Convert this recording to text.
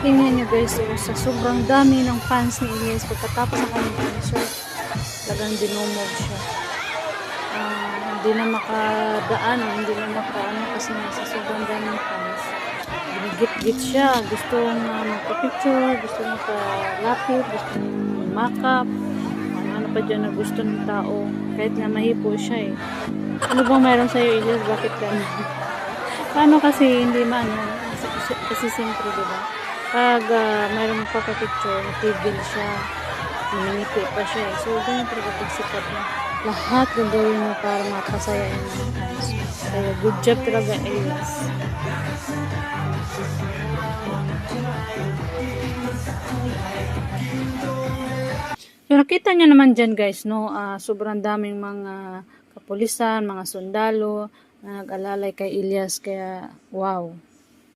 Tingnan nyo guys, sa sobrang dami ng fans ni Elias pagkatapos ng kanyang concert, talagang dinumog siya. Hindi na makadaan, hindi na makaano kasi sa sobrang dami ng fans. Ginigit-git siya, gusto na magpa-picture, gusto magpa-lapit, gusto makeup, ano pa dyan na gusto ng tao, kahit na mahipo siya eh. Ano bang mayroon sa'yo Elias, bakit ka paano kasi hindi kasi siyempre diba? Pag mayroong magpapapicture, natigil siya, nanginiti pa siya eh. So, ganyan talaga pagsikat niya. Lahat gagawin mo para mapasaya yung mga fans. Kaya good job talaga, Elias. So, nakita niyo naman dyan guys, no? Sobrang daming mga kapulisan, mga sundalo, na nag-alalay kay Elias. Kaya, wow.